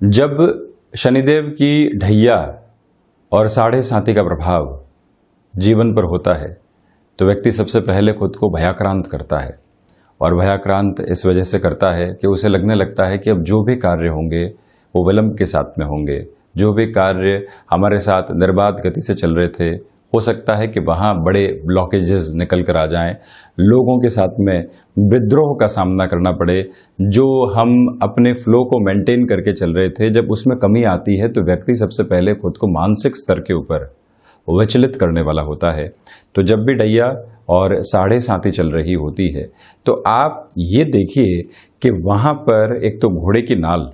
जब शनिदेव की ढैया और साढ़े साती का प्रभाव जीवन पर होता है तो व्यक्ति सबसे पहले खुद को भयाक्रांत करता है। और भयाक्रांत इस वजह से करता है कि उसे लगने लगता है कि अब जो भी कार्य होंगे वो विलंब के साथ में होंगे। जो भी कार्य हमारे साथ निर्बाध गति से चल रहे थे, हो सकता है कि वहाँ बड़े ब्लॉकेजेस निकल कर आ जाएं, लोगों के साथ में विद्रोह का सामना करना पड़े। जो हम अपने फ्लो को मेंटेन करके चल रहे थे, जब उसमें कमी आती है तो व्यक्ति सबसे पहले खुद को मानसिक स्तर के ऊपर विचलित करने वाला होता है। तो जब भी ढैया और साढ़े साती चल रही होती है तो आप ये देखिए कि वहाँ पर एक तो घोड़े की नाल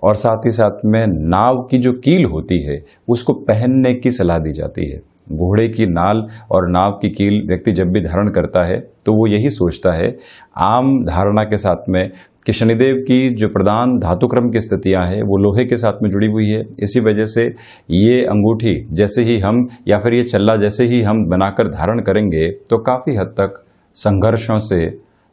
और साथ ही साथ में नाव की जो कील होती है उसको पहनने की सलाह दी जाती है। घोड़े की नाल और नाव की कील व्यक्ति जब भी धारण करता है तो वो यही सोचता है, आम धारणा के साथ में, कि शनिदेव की जो प्रधान धातुक्रम की स्थितियां हैं वो लोहे के साथ में जुड़ी हुई है। इसी वजह से ये अंगूठी जैसे ही हम या फिर ये छल्ला जैसे ही हम बनाकर धारण करेंगे तो काफ़ी हद तक संघर्षों से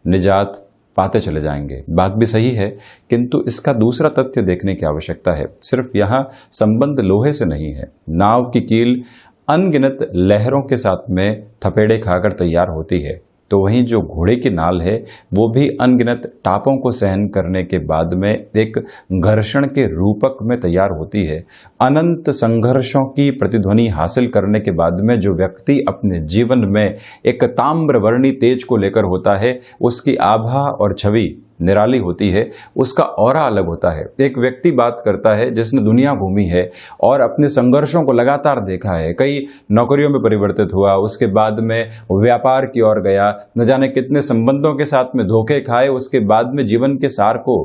निजात पाते चले जाएंगे। बात भी सही है, किंतु इसका दूसरा तथ्य देखने की आवश्यकता है। सिर्फ यहाँ संबंध लोहे से नहीं है। नाव की कील अनगिनत लहरों के साथ में थपेड़े खाकर तैयार होती है, तो वहीं जो घोड़े की नाल है वो भी अनगिनत टापों को सहन करने के बाद में एक घर्षण के रूपक में तैयार होती है। अनंत संघर्षों की प्रतिध्वनि हासिल करने के बाद में जो व्यक्ति अपने जीवन में एक ताम्रवर्णी तेज को लेकर होता है, उसकी आभा और छवि निराली होती है, उसका ऑरा अलग होता है। एक व्यक्ति बात करता है जिसने दुनिया घूमी है और अपने संघर्षों को लगातार देखा है, कई नौकरियों में परिवर्तित हुआ, उसके बाद में व्यापार की ओर गया, न जाने कितने संबंधों के साथ में धोखे खाए, उसके बाद में जीवन के सार को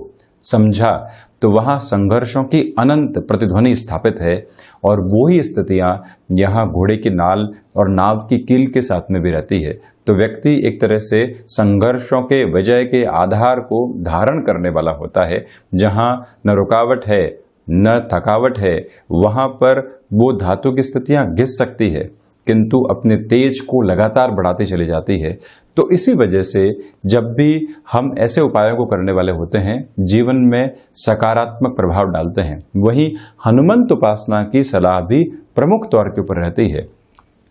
समझा, तो वहाँ संघर्षों की अनंत प्रतिध्वनि स्थापित है। और वही स्थितियाँ यहाँ घोड़े की नाल और नाव की कील के साथ में भी रहती है। तो व्यक्ति एक तरह से संघर्षों के विजय के आधार को धारण करने वाला होता है। जहाँ न रुकावट है न थकावट है, वहाँ पर वो धातु की स्थितियाँ घिस सकती है किंतु अपने तेज को लगातार बढ़ाती चली जाती है। तो इसी वजह से जब भी हम ऐसे उपायों को करने वाले होते हैं, जीवन में सकारात्मक प्रभाव डालते हैं। वहीं हनुमंत उपासना की सलाह भी प्रमुख तौर के ऊपर रहती है।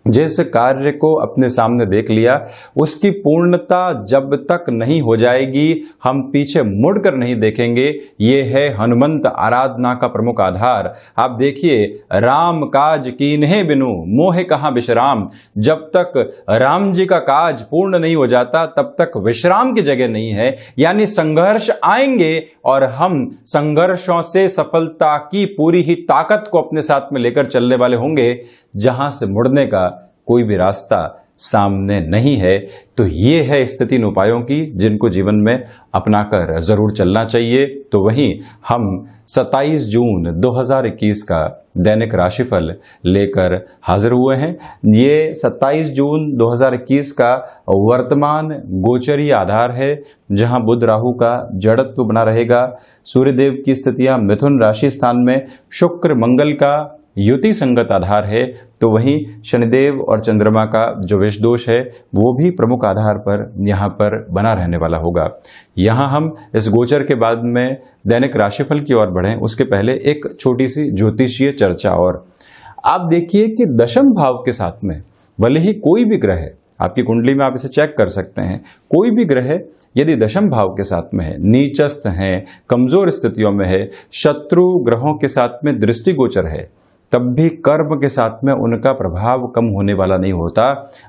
जिस कार्य को अपने सामने देख लिया, उसकी पूर्णता जब तक नहीं हो जाएगी हम पीछे मुड़कर नहीं देखेंगे। ये है हनुमंत आराधना का प्रमुख आधार। आप देखिए, राम काज कीन्हे बिनु मोहे कहाँ विश्राम। जब तक राम जी का काज पूर्ण नहीं हो जाता तब तक विश्राम की जगह नहीं है। यानी संघर्ष आएंगे और हम संघर्षों से सफलता की पूरी ही ताकत को अपने साथ में लेकर चलने वाले होंगे, जहां से मुड़ने का कोई भी रास्ता सामने नहीं है। तो ये है स्थिति इन उपायों की जिनको जीवन में अपनाकर जरूर चलना चाहिए। तो वहीं हम 27 जून 2021 का दैनिक राशिफल लेकर हाजिर हुए हैं। ये 27 जून 2021 का वर्तमान गोचरीय आधार है, जहां बुध राहु का जड़त्व बना रहेगा। सूर्यदेव की स्थितियां मिथुन राशि स्थान में, शुक्र मंगल का युति संगत आधार है। तो वहीं शनिदेव और चंद्रमा का जो विष दोष है वो भी प्रमुख आधार पर यहाँ पर बना रहने वाला होगा। यहाँ हम इस गोचर के बाद में दैनिक राशिफल की ओर बढ़ें, उसके पहले एक छोटी सी ज्योतिषीय चर्चा। और आप देखिए कि दशम भाव के साथ में भले ही कोई भी ग्रह है, आपकी कुंडली में आप इसे चेक कर सकते हैं, कोई भी ग्रह यदि दशम भाव के साथ में है, नीचस्थ है, कमजोर स्थितियों में है, शत्रु ग्रहों के साथ में दृष्टिगोचर है, तब भी कर्म के साथ में उनका प्रभाव कम होने वाला नहीं होता।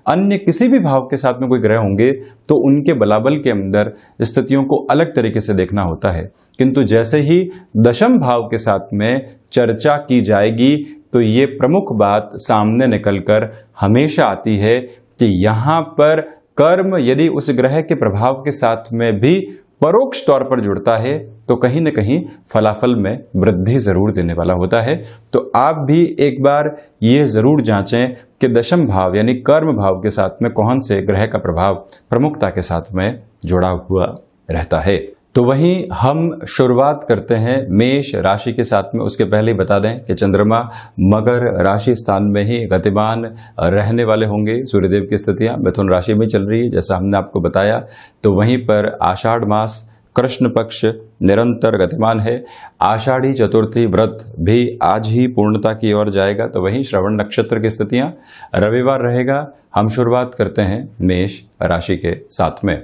अन्य किसी भी भाव के साथ में कोई ग्रह होंगे तो उनके बलाबल के अंदर स्थितियों को अलग तरीके से देखना होता है, किंतु जैसे ही दशम भाव के साथ में चर्चा की जाएगी तो ये प्रमुख बात सामने निकलकर हमेशा आती है कि यहाँ पर कर्म यदि उस ग्रह के प्रभाव के साथ में भी परोक्ष तौर पर जुड़ता है तो कहीं न कहीं फलाफल में वृद्धि जरूर देने वाला होता है। तो आप भी एक बार ये जरूर जांचें कि दशम भाव यानी कर्म भाव के साथ में कौन से ग्रह का प्रभाव प्रमुखता के साथ में जुड़ा हुआ रहता है। तो वहीं हम शुरुआत करते हैं मेष राशि के साथ में। उसके पहले ही बता दें कि चंद्रमा मकर राशि स्थान में ही गतिमान रहने वाले होंगे। सूर्यदेव की स्थितियां मिथुन राशि में चल रही है जैसा हमने आपको बताया। तो वहीं पर आषाढ़ मास कृष्ण पक्ष निरंतर गतिमान है। आषाढ़ी चतुर्थी व्रत भी आज ही पूर्णता की ओर जाएगा। तो वहीं श्रवण नक्षत्र की स्थितियां रविवार रहेगा। हम शुरुआत करते हैं मेष राशि के साथ में।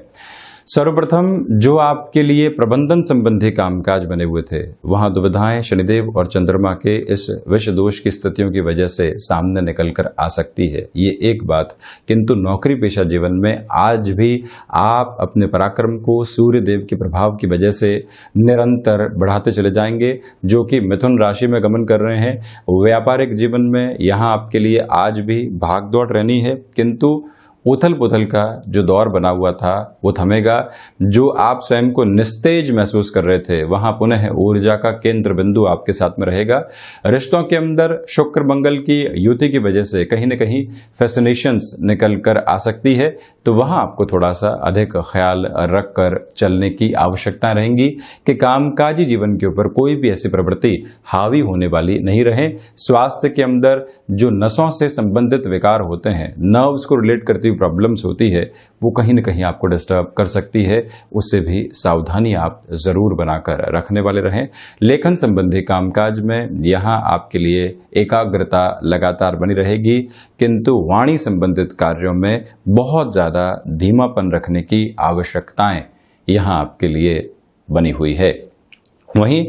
सर्वप्रथम जो आपके लिए प्रबंधन संबंधी कामकाज बने हुए थे, वहां दुविधाएं शनिदेव और चंद्रमा के इस विष दोष की स्थितियों की वजह से सामने निकल कर आ सकती है, ये एक बात। किंतु नौकरी पेशा जीवन में आज भी आप अपने पराक्रम को सूर्य देव के प्रभाव की वजह से निरंतर बढ़ाते चले जाएंगे, जो कि मिथुन राशि में गमन कर रहे हैं। व्यापारिक जीवन में यहाँ आपके लिए आज भी भाग दौड़ रहनी है, किंतु उथल पुथल का जो दौर बना हुआ था वो थमेगा। जो आप स्वयं को निस्तेज महसूस कर रहे थे, वहां पुनः ऊर्जा का केंद्र बिंदु आपके साथ में रहेगा। रिश्तों के अंदर शुक्र मंगल की युति की वजह से कहीं न कहीं फैसिनेशंस निकल कर आ सकती है, तो वहां आपको थोड़ा सा अधिक ख्याल रख कर चलने की आवश्यकता रहेंगी कि कामकाजी जीवन के ऊपर कोई भी ऐसी प्रवृत्ति हावी होने वाली नहीं रहे। स्वास्थ्य के अंदर जो नसों से संबंधित विकार होते हैं, नर्व्स को रिलेट करती प्रॉब्लम्स होती है, वो कहीं न कहीं आपको डिस्टर्ब कर सकती है। उससे भी सावधानी आप जरूर बनाकर रखने वाले रहें। लेखन संबंधी कामकाज में यहाँ आपके लिए एकाग्रता लगातार बनी रहेगी, किंतु वाणी संबंधित कार्यों में बहुत ज़्यादा धीमापन रखने की आवश्यकताएं यहाँ आपके लिए बनी हुई है। वहीं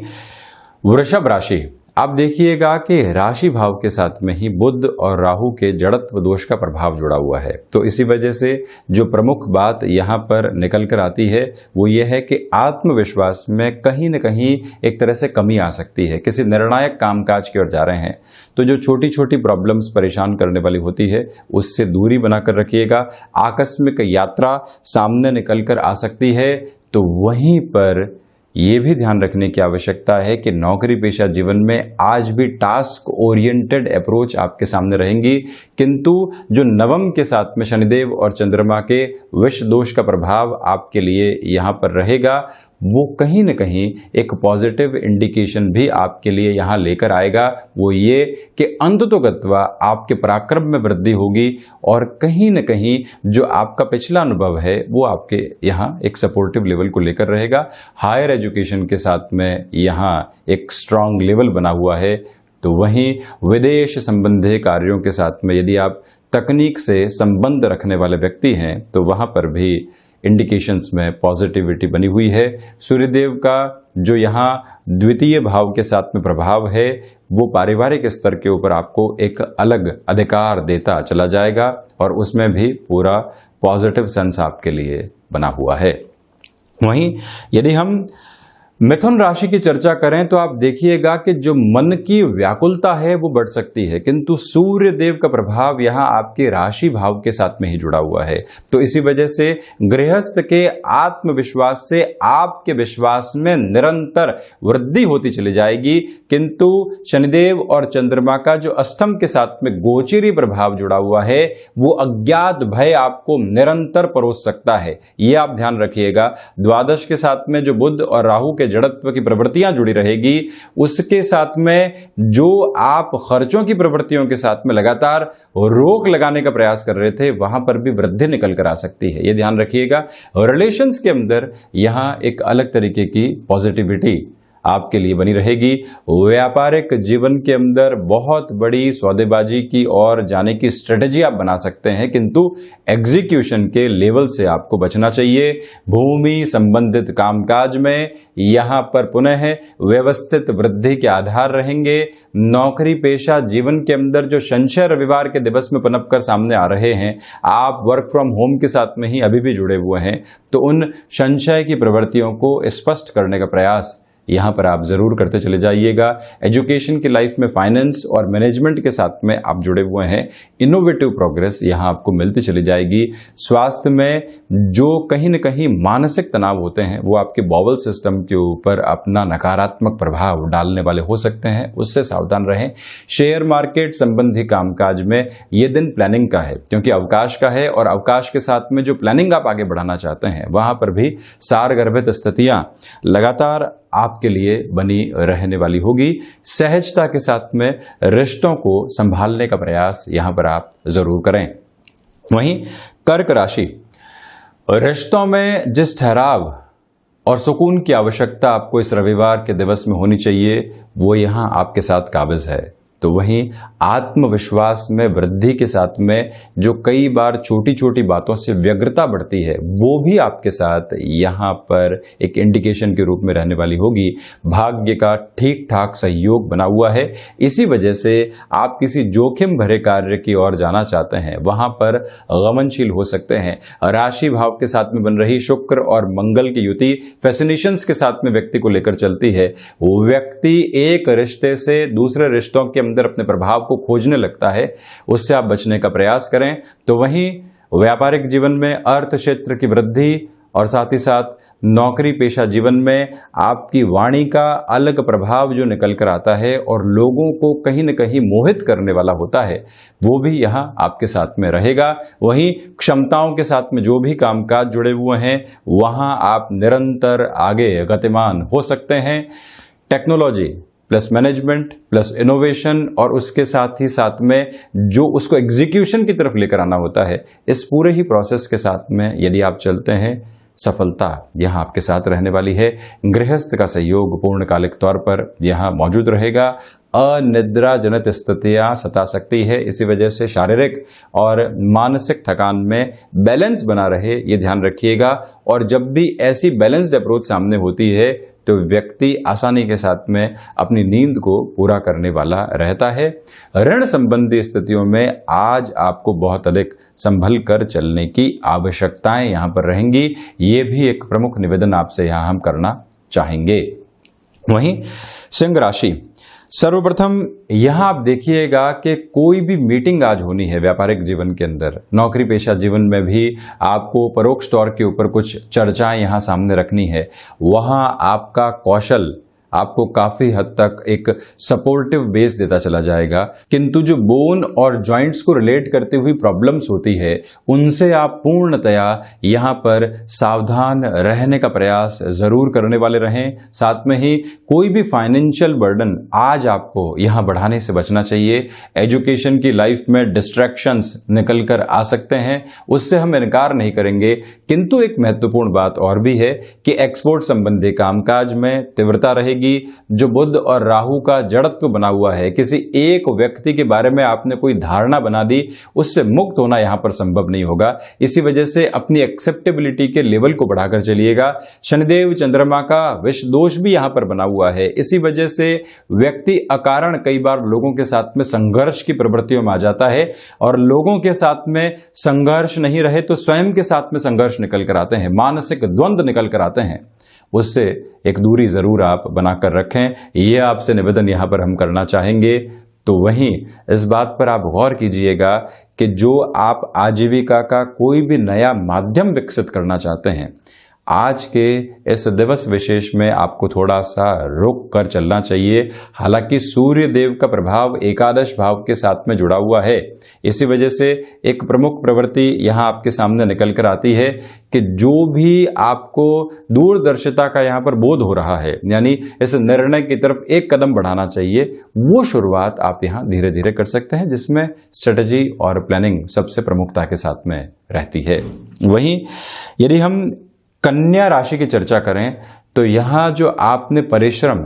वृषभ राशि, आप देखिएगा कि राशि भाव के साथ में ही बुध और राहु के जड़त्व दोष का प्रभाव जुड़ा हुआ है। तो इसी वजह से जो प्रमुख बात यहाँ पर निकल कर आती है वो ये है कि आत्मविश्वास में कहीं न कहीं एक तरह से कमी आ सकती है। किसी निर्णायक कामकाज की ओर जा रहे हैं तो जो छोटी छोटी प्रॉब्लम्स परेशान करने वाली होती है उससे दूरी बनाकर रखिएगा। आकस्मिक यात्रा सामने निकल कर आ सकती है, तो वहीं पर ये भी ध्यान रखने की आवश्यकता है कि नौकरी पेशा जीवन में आज भी टास्क ओरिएंटेड अप्रोच आपके सामने रहेंगी, किंतु जो नवम के साथ में शनिदेव और चंद्रमा के विष दोष का प्रभाव आपके लिए यहाँ पर रहेगा, वो कहीं न कहीं एक पॉजिटिव इंडिकेशन भी आपके लिए यहाँ लेकर आएगा। वो ये कि अंततोगत्वा आपके पराक्रम में वृद्धि होगी और कहीं न कहीं जो आपका पिछला अनुभव है वो आपके यहाँ एक सपोर्टिव लेवल को लेकर रहेगा। हायर एजुकेशन के साथ में यहाँ एक स्ट्रांग लेवल बना हुआ है। तो वहीं विदेश संबंधी कार्यों के साथ में यदि आप तकनीक से संबंध रखने वाले व्यक्ति हैं तो वहाँ पर भी इंडिकेशंस में पॉजिटिविटी बनी हुई है। सूर्यदेव का जो यहाँ द्वितीय भाव के साथ में प्रभाव है वो पारिवारिक स्तर के ऊपर आपको एक अलग अधिकार देता चला जाएगा और उसमें भी पूरा पॉजिटिव सेंस आपके लिए बना हुआ है। वहीं यदि हम मिथुन राशि की चर्चा करें तो आप देखिएगा कि जो मन की व्याकुलता है वो बढ़ सकती है, किंतु सूर्य देव का प्रभाव यहाँ आपके राशि भाव के साथ में ही जुड़ा हुआ है। तो इसी वजह से गृहस्थ के आत्मविश्वास से आपके विश्वास में निरंतर वृद्धि होती चली जाएगी, किंतु शनिदेव और चंद्रमा का जो अष्टम के साथ में गोचरी प्रभाव जुड़ा हुआ है वो अज्ञात भय आपको निरंतर परोस सकता है। ये आप ध्यान रखिएगा। द्वादश के साथ में जो बुध और राहु के जड़त्व की प्रवृत्तियां जुड़ी रहेगी, उसके साथ में जो आप खर्चों की प्रवृत्तियों के साथ में लगातार रोक लगाने का प्रयास कर रहे थे, वहां पर भी वृद्धि निकल कर आ सकती है। यह ध्यान रखिएगा। रिलेशंस के अंदर यहां एक अलग तरीके की पॉजिटिविटी आपके लिए बनी रहेगी। व्यापारिक जीवन के अंदर बहुत बड़ी सौदेबाजी की ओर जाने की स्ट्रेटेजी आप बना सकते हैं, किंतु एग्जीक्यूशन के लेवल से आपको बचना चाहिए। भूमि संबंधित कामकाज में यहां पर पुनः व्यवस्थित वृद्धि के आधार रहेंगे। नौकरी पेशा जीवन के अंदर जो संशय रविवार के दिवस में पनप कर सामने आ रहे हैं, आप वर्क फ्रॉम होम के साथ में ही अभी भी जुड़े हुए हैं, तो उन संशय की प्रवृत्तियों को स्पष्ट करने का प्रयास यहाँ पर आप जरूर करते चले जाइएगा। एजुकेशन की लाइफ में फाइनेंस और मैनेजमेंट के साथ में आप जुड़े हुए हैं, इनोवेटिव प्रोग्रेस यहाँ आपको मिलती चली जाएगी। स्वास्थ्य में जो कहीं न कहीं मानसिक तनाव होते हैं वो आपके बॉवल सिस्टम के ऊपर अपना नकारात्मक प्रभाव डालने वाले हो सकते हैं, उससे सावधान रहें। शेयर मार्केट संबंधी कामकाज में ये दिन प्लानिंग का है, क्योंकि अवकाश का है और अवकाश के साथ में जो प्लानिंग आप आगे बढ़ाना चाहते हैं वहां पर भी सारगर्भित स्थितियां लगातार आपके लिए बनी रहने वाली होगी। सहजता के साथ में रिश्तों को संभालने का प्रयास यहां पर आप जरूर करें। वहीं कर्क राशि, रिश्तों में जिस ठहराव और सुकून की आवश्यकता आपको इस रविवार के दिवस में होनी चाहिए, वो यहाँ आपके साथ काबिज है। तो वहीं आत्मविश्वास में वृद्धि के साथ में जो कई बार छोटी छोटी बातों से व्यग्रता बढ़ती है, वो भी आपके साथ यहाँ पर एक इंडिकेशन के रूप में रहने वाली होगी। भाग्य का ठीक ठाक सहयोग बना हुआ है। इसी वजह से आप किसी जोखिम भरे कार्य की ओर जाना चाहते हैं, वहां पर गमनशील हो सकते हैं। राशि भाव के साथ में बन रही शुक्र और मंगल की युति फैसिनेशंस के साथ में व्यक्ति को लेकर चलती है। वो व्यक्ति एक रिश्ते से दूसरे रिश्तों के अंदर अपने प्रभाव को खोजने लगता है, उससे आप बचने का प्रयास करें। तो वहीं व्यापारिक जीवन में अर्थ क्षेत्र की वृद्धि और साथ ही साथ नौकरी पेशा जीवन में आपकी वाणी का अलग प्रभाव जो निकल कर आता है और लोगों को कहीं न कहीं मोहित करने वाला होता है, वो भी यहाँ आपके साथ में रहेगा। वहीं क्षमताओं के साथ में जो भी कामकाज जुड़े हुए हैं, वहाँ आप निरंतर आगे गतिमान हो सकते हैं। Technology plus management plus innovation और उसके साथ ही साथ में जो उसको एग्जीक्यूशन की तरफ लेकर आना होता है, इस पूरे ही प्रोसेस के साथ में यदि आप चलते हैं, सफलता यहाँ आपके साथ रहने वाली है। गृहस्थ का सहयोग पूर्णकालिक तौर पर यहाँ मौजूद रहेगा। अनिद्रा जनित स्थितियाँ सता सकती है, इसी वजह से शारीरिक और मानसिक थकान में बैलेंस बना रहे, ये ध्यान रखिएगा। और जब भी ऐसी बैलेंस्ड अप्रोच सामने होती है तो व्यक्ति आसानी के साथ में अपनी नींद को पूरा करने वाला रहता है। ऋण संबंधी स्थितियों में आज आपको बहुत अधिक संभल कर चलने की आवश्यकताएं यहाँ पर रहेंगी। ये भी एक प्रमुख निवेदन आपसे यहाँ हम करना चाहेंगे। वहीं सिंह राशि, सर्वप्रथम यहां आप देखिएगा कि कोई भी मीटिंग आज होनी है व्यापारिक जीवन के अंदर, नौकरी पेशा जीवन में भी आपको परोक्ष तौर के ऊपर कुछ चर्चाएं यहां सामने रखनी है। वहां आपका कौशल आपको काफी हद तक एक सपोर्टिव बेस देता चला जाएगा, किंतु जो बोन और जॉइंट्स को रिलेट करते हुई प्रॉब्लम्स होती है, उनसे आप पूर्णतया यहाँ पर सावधान रहने का प्रयास जरूर करने वाले रहें। साथ में ही कोई भी फाइनेंशियल बर्डन आज आपको यहाँ बढ़ाने से बचना चाहिए। एजुकेशन की लाइफ में डिस्ट्रैक्शंस निकल कर आ सकते हैं, उससे हम इनकार नहीं करेंगे, किंतु एक महत्वपूर्ण बात और भी है कि एक्सपोर्ट संबंधी कामकाज में तीव्रता रहेगी। जो बुध और राहु का जड़त्व बना हुआ है, किसी एक व्यक्ति के बारे में आपने कोई धारणा बना दी, उससे मुक्त होना यहां पर संभव नहीं होगा। इसी वजह से अपनी एक्सेप्टेबिलिटी के लेवल को बढ़ाकर चलिएगा। शनिदेव चंद्रमा का विष दोष भी यहां पर बना हुआ है, इसी वजह से व्यक्ति अकारण कई बार लोगों के साथ में संघर्ष की प्रवृत्तियों में आ जाता है, और लोगों के साथ में संघर्ष नहीं रहे तो स्वयं के साथ में संघर्ष निकल कर आते हैं, मानसिक द्वंद्व निकल कर आते हैं। उससे एक दूरी जरूर आप बनाकर रखें, ये आपसे निवेदन यहाँ पर हम करना चाहेंगे। तो वहीं इस बात पर आप गौर कीजिएगा कि जो आप आजीविका का कोई भी नया माध्यम विकसित करना चाहते हैं, आज के इस दिवस विशेष में आपको थोड़ा सा रुक कर चलना चाहिए। हालांकि सूर्य देव का प्रभाव एकादश भाव के साथ में जुड़ा हुआ है, इसी वजह से एक प्रमुख प्रवृत्ति यहाँ आपके सामने निकल कर आती है कि जो भी आपको दूरदर्शिता का यहाँ पर बोध हो रहा है, यानी इस निर्णय की तरफ एक कदम बढ़ाना चाहिए, वो शुरुआत आप यहाँ धीरे धीरे कर सकते हैं, जिसमें स्ट्रेटजी और प्लानिंग सबसे प्रमुखता के साथ में रहती है। वहीं यदि हम कन्या राशि की चर्चा करें तो यहाँ जो आपने परिश्रम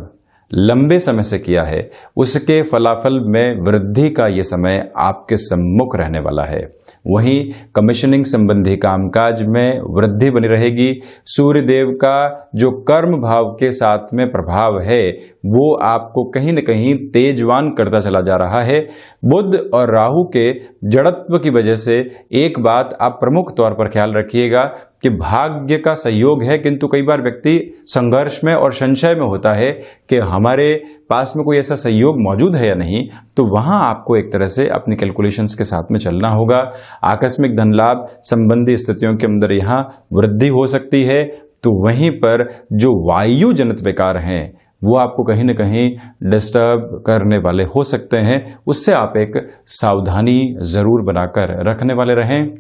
लंबे समय से किया है, उसके फलाफल में वृद्धि का ये समय आपके सम्मुख रहने वाला है। वहीं कमीशनिंग संबंधी कामकाज में वृद्धि बनी रहेगी। सूर्य देव का जो कर्म भाव के साथ में प्रभाव है, वो आपको कहीं न कहीं तेजवान करता चला जा रहा है। बुध और राहु के जड़त्व की वजह से एक बात आप प्रमुख तौर पर ख्याल रखिएगा कि भाग्य का सहयोग है, किंतु कई बार व्यक्ति संघर्ष में और संशय में होता है कि हमारे पास में कोई ऐसा सहयोग मौजूद है या नहीं। तो वहां आपको एक तरह से अपनी कैलकुलेशंस के साथ में चलना होगा। आकस्मिक धन लाभ संबंधी स्थितियों के अंदर यहाँ वृद्धि हो सकती है। तो वहीं पर जो वायु जनित विकार हैं, वो आपको कहीं न कहीं डिस्टर्ब करने वाले हो सकते हैं, उससे आप एक सावधानी जरूर बनाकर रखने वाले रहें।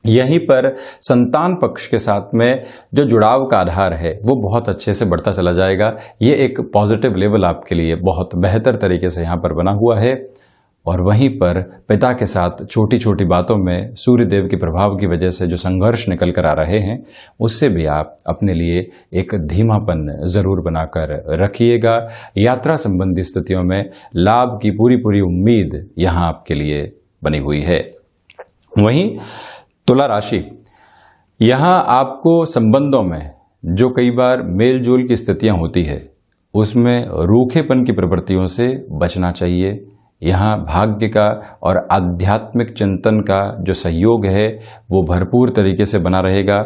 यहीं पर संतान पक्ष के साथ में जो जुड़ाव का आधार है, वो बहुत अच्छे से बढ़ता चला जाएगा। ये एक पॉजिटिव लेवल आपके लिए बहुत बेहतर तरीके से यहाँ पर बना हुआ है। और वहीं पर पिता के साथ छोटी छोटी बातों में सूर्य देव के प्रभाव की वजह से जो संघर्ष निकल कर आ रहे हैं, उससे भी आप अपने लिए एक धीमापन जरूर बनाकर रखिएगा। यात्रा संबंधी स्थितियों में लाभ की पूरी पूरी उम्मीद यहाँ आपके लिए बनी हुई है। वहीं तुला राशि, यहाँ आपको संबंधों में जो कई बार मेल जोल की स्थितियां होती है, उसमें रूखेपन की प्रवृत्तियों से बचना चाहिए। यहाँ भाग्य का और आध्यात्मिक चिंतन का जो सहयोग है वो भरपूर तरीके से बना रहेगा।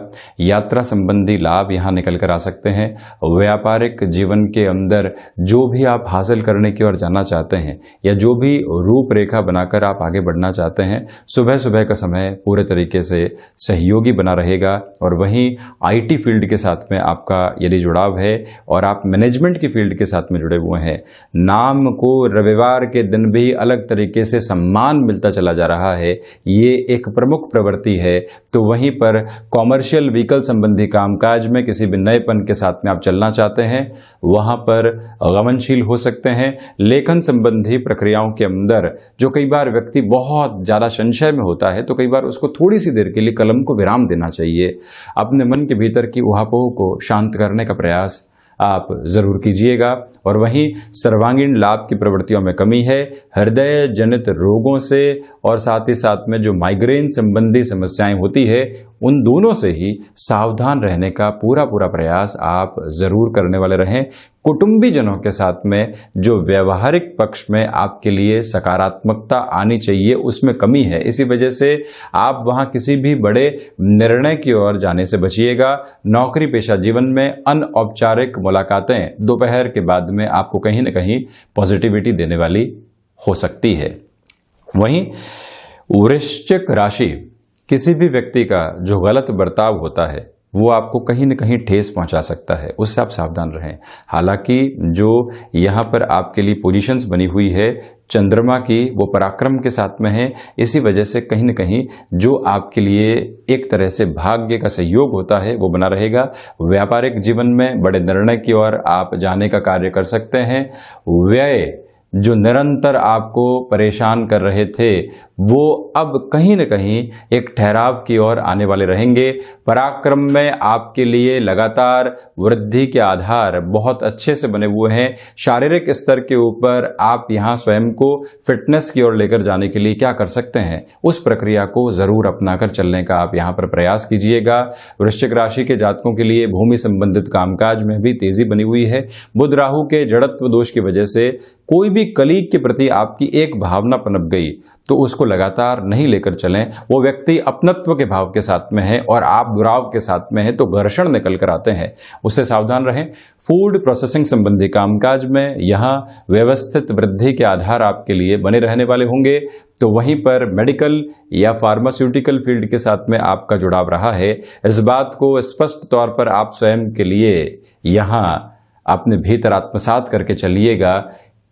यात्रा संबंधी लाभ यहाँ निकल कर आ सकते हैं। व्यापारिक जीवन के अंदर जो भी आप हासिल करने की ओर जाना चाहते हैं या जो भी रूपरेखा बनाकर आप आगे बढ़ना चाहते हैं, सुबह सुबह का समय पूरे तरीके से सहयोगी बना रहेगा। और वहीं IT फील्ड के साथ में आपका यदि जुड़ाव है और आप मैनेजमेंट की फील्ड के साथ में जुड़े हुए हैं, नाम को रविवार के दिन भी अलग तरीके से सम्मान मिलता चला जा रहा है, ये एक प्रमुख प्रवृत्ति है। तो वहीं पर कॉमर्शियल व्हीकल संबंधी कामकाज में किसी भी नएपन के साथ में आप चलना चाहते हैं, वहां पर गमनशील हो सकते हैं। लेखन संबंधी प्रक्रियाओं के अंदर जो कई बार व्यक्ति बहुत ज्यादा संशय में होता है, तो कई बार उसको थोड़ी सी देर के लिए कलम को विराम देना चाहिए। अपने मन के भीतर की उहापोह को शांत करने का प्रयास आप जरूर कीजिएगा। और वहीं सर्वांगीण लाभ की प्रवृत्तियों में कमी है। हृदय जनित रोगों से और साथ ही साथ में जो माइग्रेन संबंधी समस्याएं होती है, उन दोनों से ही सावधान रहने का पूरा पूरा प्रयास आप जरूर करने वाले रहें। कुटुंबीजनों के साथ में जो व्यवहारिक पक्ष में आपके लिए सकारात्मकता आनी चाहिए, उसमें कमी है। इसी वजह से आप वहां किसी भी बड़े निर्णय की ओर जाने से बचिएगा। नौकरी पेशा जीवन में अनौपचारिक मुलाकातें दोपहर के बाद में आपको कहीं न कहीं पॉजिटिविटी देने वाली हो सकती है। वहीं वृश्चिक राशि, किसी भी व्यक्ति का जो गलत बर्ताव होता है वो आपको कहीं न कहीं ठेस पहुंचा सकता है, उससे आप सावधान रहें। हालांकि जो यहाँ पर आपके लिए पोजीशंस बनी हुई है चंद्रमा की, वो पराक्रम के साथ में है। इसी वजह से कहीं न कहीं जो आपके लिए एक तरह से भाग्य का सहयोग होता है वो बना रहेगा। व्यापारिक जीवन में बड़े निर्णय की ओर आप जाने का कार्य कर सकते हैं। व्यय जो निरंतर आपको परेशान कर रहे थे, वो अब कहीं न कहीं एक ठहराव की ओर आने वाले रहेंगे। पराक्रम में आपके लिए लगातार वृद्धि के आधार बहुत अच्छे से बने हुए हैं। शारीरिक स्तर के ऊपर आप यहाँ स्वयं को फिटनेस की ओर लेकर जाने के लिए क्या कर सकते हैं, उस प्रक्रिया को जरूर अपनाकर चलने का आप यहाँ पर प्रयास कीजिएगा। वृश्चिक राशि के जातकों के लिए भूमि संबंधित कामकाज में भी तेजी बनी हुई है। बुध राहु के जड़त्व दोष की वजह से कोई भी कलीग के प्रति आपकी एक भावना पनप गई तो उसको लगातार नहीं लेकर चलें। वो व्यक्ति अपनत्व के भाव के साथ में है और आप दुराव के साथ में है, तो घर्षण निकल कर आते हैं, उससे सावधान रहें। फूड प्रोसेसिंग संबंधी कामकाज में यहाँ व्यवस्थित वृद्धि के आधार आपके लिए बने रहने वाले होंगे। तो वहीं पर मेडिकल या फार्मास्यूटिकल फील्ड के साथ में आपका जुड़ाव रहा है, इस बात को स्पष्ट तौर पर आप स्वयं के लिए यहाँ अपने भीतर आत्मसात करके चलिएगा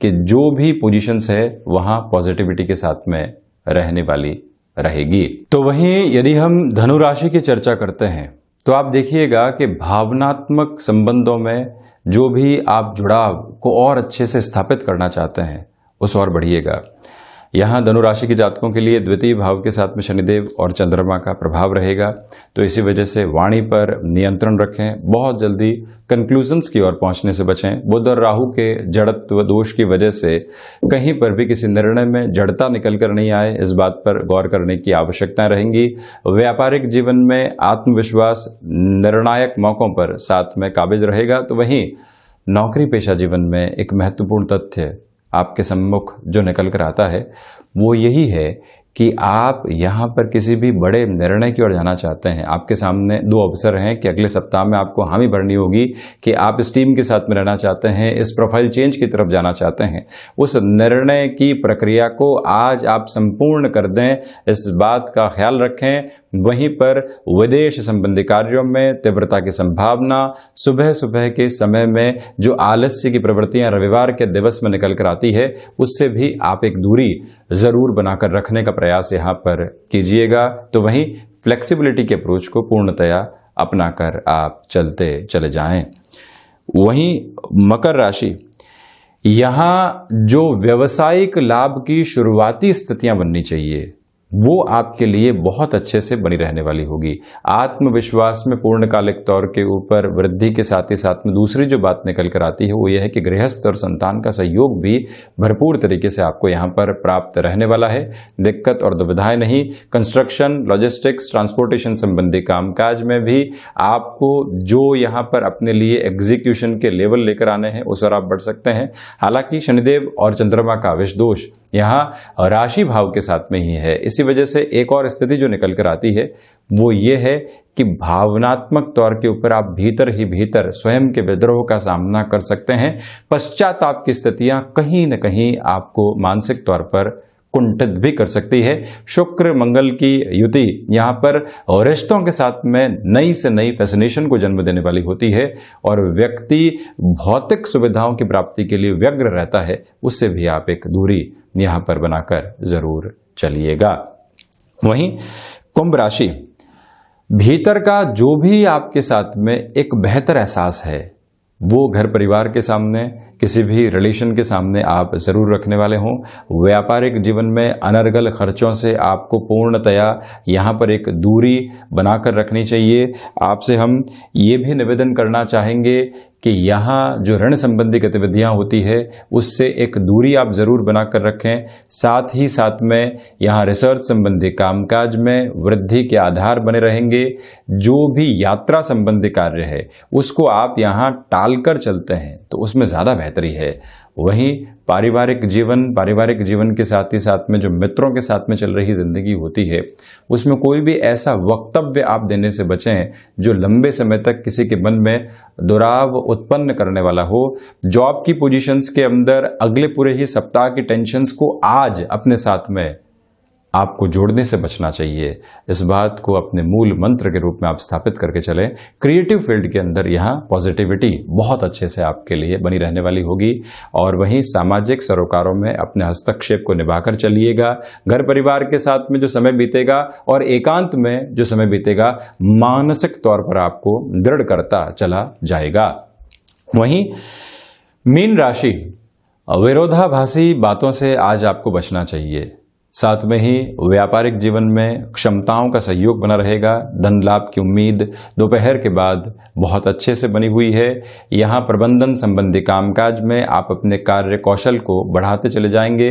कि जो भी पोजीशंस है वहां पॉजिटिविटी के साथ में रहने वाली रहेगी। तो वहीं यदि हम धनु राशि की चर्चा करते हैं तो आप देखिएगा कि भावनात्मक संबंधों में जो भी आप जुड़ाव को और अच्छे से स्थापित करना चाहते हैं, उस और बढ़िएगा। यहाँ धनु राशि के जातकों के लिए द्वितीय भाव के साथ में शनिदेव और चंद्रमा का प्रभाव रहेगा, तो इसी वजह से वाणी पर नियंत्रण रखें। बहुत जल्दी कंक्लूजन्स की ओर पहुंचने से बचें। बुध और राहु के जड़त्व दोष की वजह से कहीं पर भी किसी निर्णय में जड़ता निकल कर नहीं आए, इस बात पर गौर करने की आवश्यकता रहेंगी। व्यापारिक जीवन में आत्मविश्वास निर्णायक मौकों पर साथ में काबिज रहेगा। तो वहीं नौकरी पेशा जीवन में एक महत्वपूर्ण तथ्य आपके सम्मुख जो निकल कर आता है वो यही है कि आप यहाँ पर किसी भी बड़े निर्णय की ओर जाना चाहते हैं। आपके सामने दो अवसर हैं कि अगले सप्ताह में आपको हामी भरनी होगी कि आप इस टीम के साथ में रहना चाहते हैं, इस प्रोफाइल चेंज की तरफ जाना चाहते हैं। उस निर्णय की प्रक्रिया को आज आप संपूर्ण कर दें, इस बात का ख्याल रखें। वहीं पर विदेश संबंधी कार्यों में तीव्रता की संभावना, सुबह सुबह के समय में जो आलस्य की प्रवृत्तियां रविवार के दिवस में निकल कर आती है, उससे भी आप एक दूरी जरूर बनाकर रखने का प्रयास यहाँ पर कीजिएगा। तो वहीं फ्लेक्सिबिलिटी के अप्रोच को पूर्णतया अपनाकर आप चलते चले जाएं। वहीं मकर राशि, यहाँ जो व्यावसायिक लाभ की शुरुआती स्थितियां बननी चाहिए वो आपके लिए बहुत अच्छे से बनी रहने वाली होगी। आत्मविश्वास में पूर्णकालिक तौर के ऊपर वृद्धि के साथ ही साथ में दूसरी जो बात निकल कर आती है वो ये है कि गृहस्थ और संतान का सहयोग भी भरपूर तरीके से आपको यहाँ पर प्राप्त रहने वाला है। दिक्कत और दुविधाएं नहीं। कंस्ट्रक्शन, लॉजिस्टिक्स, ट्रांसपोर्टेशन संबंधी कामकाज में भी आपको जो यहाँ पर अपने लिए एग्जीक्यूशन के लेवल लेकर आने हैं उस और आप बढ़ सकते हैं। हालांकि शनिदेव और चंद्रमा का विष दोष यहाँ राशि भाव के साथ में ही है। इसी वजह से एक और स्थिति जो निकल कर आती है वो ये है कि भावनात्मक तौर के ऊपर आप भीतर ही भीतर स्वयं के विद्रोह का सामना कर सकते हैं। पश्चाताप की स्थितियां कहीं न कहीं आपको मानसिक तौर पर कुंठित भी कर सकती है। शुक्र मंगल की युति यहाँ पर रिश्तों के साथ में नई से नई फैसिनेशन को जन्म देने वाली होती है और व्यक्ति भौतिक सुविधाओं की प्राप्ति के लिए व्यग्र रहता है, उससे भी आप एक दूरी यहाँ पर बनाकर जरूर चलिएगा। वहीं कुंभ राशि, भीतर का जो भी आपके साथ में एक बेहतर एहसास है वो घर परिवार के सामने, किसी भी रिलेशन के सामने आप जरूर रखने वाले हों। व्यापारिक जीवन में अनर्गल खर्चों से आपको पूर्णतया यहाँ पर एक दूरी बनाकर रखनी चाहिए। आपसे हम ये भी निवेदन करना चाहेंगे कि यहाँ जो ऋण संबंधी गतिविधियाँ होती है उससे एक दूरी आप जरूर बनाकर रखें। साथ ही साथ में यहाँ रिसर्च संबंधी कामकाज में वृद्धि के आधार बने रहेंगे। जो भी यात्रा संबंधी कार्य है उसको आप यहाँ टालकर चलते हैं तो उसमें ज़्यादा बेहतरी है। वहीं पारिवारिक जीवन के साथ ही साथ में जो मित्रों के साथ में चल रही जिंदगी होती है उसमें कोई भी ऐसा वक्तव्य आप देने से बचें जो लंबे समय तक किसी के मन में दुराव उत्पन्न करने वाला हो। जॉब की पोजीशंस के अंदर अगले पूरे ही सप्ताह की टेंशन्स को आज अपने साथ में आपको जोड़ने से बचना चाहिए। इस बात को अपने मूल मंत्र के रूप में आप स्थापित करके चलें। क्रिएटिव फील्ड के अंदर यहाँ पॉजिटिविटी बहुत अच्छे से आपके लिए बनी रहने वाली होगी और वहीं सामाजिक सरोकारों में अपने हस्तक्षेप को निभाकर चलिएगा। घर परिवार के साथ में जो समय बीतेगा और एकांत में जो समय बीतेगा मानसिक तौर पर आपको दृढ़ करता चला जाएगा। वहीं मीन राशि, विरोधाभासी बातों से आज आपको बचना चाहिए। साथ में ही व्यापारिक जीवन में क्षमताओं का सहयोग बना रहेगा। धन लाभ की उम्मीद दोपहर के बाद बहुत अच्छे से बनी हुई है। यहाँ प्रबंधन संबंधी कामकाज में आप अपने कार्य कौशल को बढ़ाते चले जाएंगे।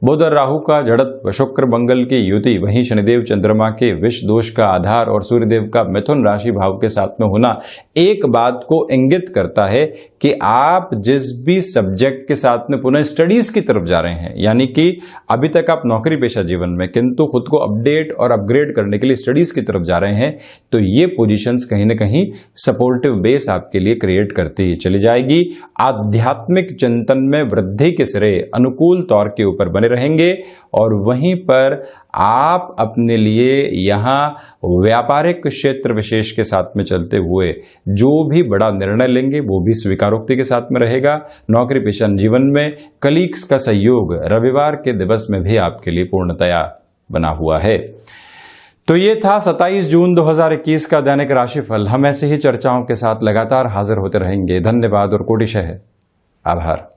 बुध और राहु का जड़त्व, शुक्र मंगल की युति, वहीं शनिदेव चंद्रमा के विष दोष का आधार और सूर्यदेव का मिथुन राशि भाव के साथ में होना एक बात को इंगित करता है कि आप जिस भी सब्जेक्ट के साथ में पुनः स्टडीज की तरफ जा रहे हैं, यानी कि अभी तक आप नौकरी पेशा जीवन में किंतु खुद को अपडेट और अपग्रेड करने के लिए स्टडीज की तरफ जा रहे हैं, तो ये पोजीशंस कहीं ना कहीं सपोर्टिव बेस आपके लिए क्रिएट करती चली जाएगी। आध्यात्मिक चिंतन में वृद्धि के सिरे अनुकूल तौर के ऊपर बने रहेंगे और वहीं पर आप अपने लिए यहाँ व्यापारिक क्षेत्र विशेष के साथ में चलते हुए जो भी बड़ा निर्णय लेंगे वो भी स्वीकारोक्ति के साथ में रहेगा। नौकरी पेशा जीवन में कलीग्स का सहयोग रविवार के दिवस में भी आपके लिए पूर्णतया बना हुआ है। तो ये था 27 जून 2021 का दैनिक राशिफल। हम ऐसे ही चर्चाओं के साथ लगातार हाजिर होते रहेंगे। धन्यवाद और कोटिशः आभार।